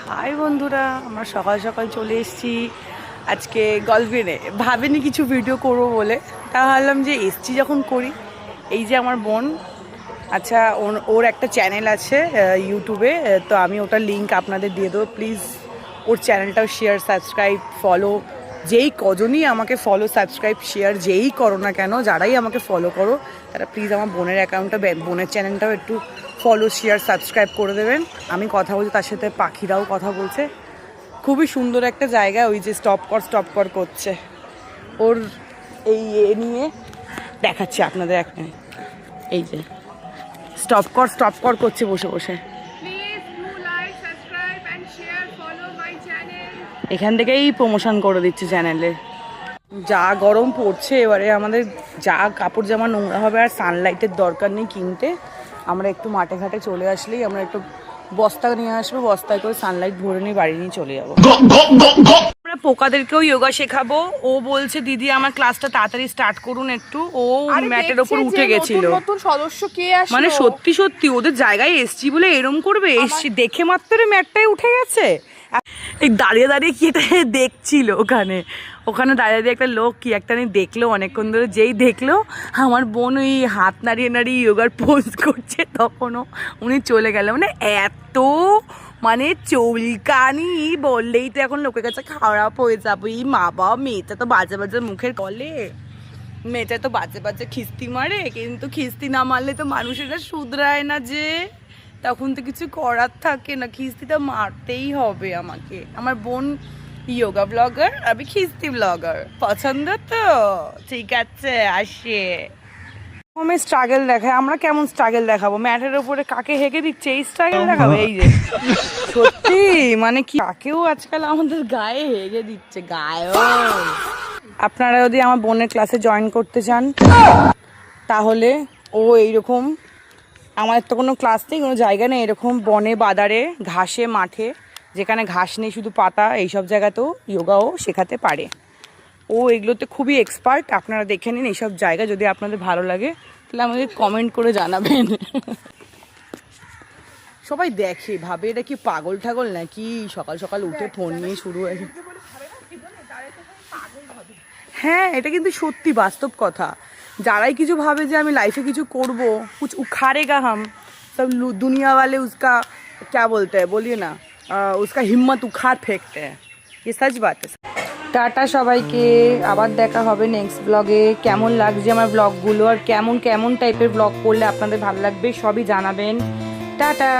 High বন্ধুরা, আমরা সকাল সকাল চলে এসেছি আজকে গলফিনে। ভাবিনি কিছু ভিডিও করবো বলে, তা ভাবলাম যে এসছি যখন করি। এই যে আমার বোন, আচ্ছা ওর একটা চ্যানেল আছে ইউটিউবে, তো আমি ওটার লিঙ্ক আপনাদের দিয়ে দেবো। প্লিজ ওর চ্যানেলটাও শেয়ার, সাবস্ক্রাইব, ফলো, যেই কজনই আমাকে ফলো, সাবস্ক্রাইব, শেয়ার যেই করো না কেন, যারাই আমাকে ফলো করো তারা প্লিজ আমার বোনের অ্যাকাউন্টটা, বোনের চ্যানেলটাও একটু ফলো, শেয়ার, সাবস্ক্রাইব করে দেবেন। আমি কথা বলছি, তার সাথে পাখিরাও কথা বলছে। খুবই সুন্দর একটা জায়গা। ওই যে স্টপ কর করছে ওর এই নিয়ে দেখাচ্ছে আপনাদের একটা, এই যে স্টপ কর করছে বসে বসে। এখান থেকেই প্রমোশন করে দিচ্ছে চ্যানেলে। যা গরম পড়ছে এবারে, আমাদের যা কাপড় জামা নোংরা হবে আর সানলাইটের দরকার নেই কিনতে। আমরা একটু মাঠে ঘাটে চলে আসলেই আমরা একটু বস্তা নিয়ে আসবো, বস্তায় করে সানলাইট ভরে নিয়ে বাড়ি নিয়ে চলে যাবো। আমরা পোকাদেরকেও যোগা শেখাবো। ও বলছে দিদি আমার ক্লাসটা তাড়াতাড়ি স্টার্ট করুন একটু। ও ম্যাটের ওপর উঠে গেছিল। নতুন সদস্য কে আসলো, মানে সত্যি সত্যি ওদের জায়গায় এসছি বলে এরম করবে? এসছি দেখে মাত্র ম্যাটটাই উঠে গেছে। এই দাঁড়িয়ে দাঁড়িয়ে কি এটা দেখছিল, ওখানে দাঁড়িয়ে দাঁড়িয়ে একটা লোক কি একটা দেখলো অনেকক্ষণ ধরে। যেই দেখলো আমার বোন ওই হাত নাড়িয়ে নাড়িয়ে যোগার পোজ করছে, তখনও উনি চলে গেল। মানে এত চুলকানি বললেই তো এখন লোকের কাছে খারাপ হয়ে যাবে। এই মা বাবা, মেয়েটা তো বাজে বাজে মুখের বলে, মেয়েটা তো বাজে বাজে খিস্তি মারে, কিন্তু খিস্তি না মারলে তো মানুষেরা শুধরায় না, যে তখন তো কিছু করার থাকে না, খিস্তিটা মারতেই হবে আমাকে। আমার বোন যোগা ব্লগার, আমি খিস্তি ব্লগার। পছন্দ তো? ঠিক আছে, আসে আমি স্ট্রাগল দেখায়। আমরা কেমন স্ট্রাগল দেখাবো? ম্যাটের উপরে কাকে হেগে দিচ্ছে, এই স্ট্রাগল দেখাবো? এই যে সত্যি কি কাকেও আজকাল আমাদের গায়ে হেগে দিচ্ছে, গায়ে। আপনারা যদি আমার বোনের ক্লাসে জয়েন করতে চান তাহলে ও এইরকম, আমাদের তো কোনো ক্লাস নেই, কোনো জায়গা নেই, এরকম বনে বাদারে ঘাসে মাঠে, যেখানে ঘাস নেই শুধু পাতা, এইসব জায়গাতেও যোগাও শেখাতে পারে। ও এগুলোতে খুবই এক্সপার্ট। আপনারা দেখে নিন এইসব জায়গা। যদি আপনাদের ভালো লাগে তাহলে আমাদের কমেন্ট করে জানাবেন। সবাই দেখে ভাবে এটা কি পাগল ঠাগল নাকি, সকাল সকাল উঠে ফোন নিয়ে শুরু হয়ে। হ্যাঁ, এটা কিন্তু সত্যি বাস্তব কথা। যারাই কিছু ভাবে যে আমি লাইফে কিছু করব, कुछ उखाड़ेगा हम सब, दुनिया वाले उसका क्या बोलते हैं, बोलिए ना, उसका हिम्मत उखाड़ फेंकते हैं। ये सच बात है। টাটা সবাইকে, আবার দেখা হবে নেক্সট ব্লগে। কেমন লাগছে আমার ব্লগগুলো আর কেমন কেমন টাইপের ব্লগ করলে আপনাদের ভালো লাগবে সবই জানাবেন। টাটা।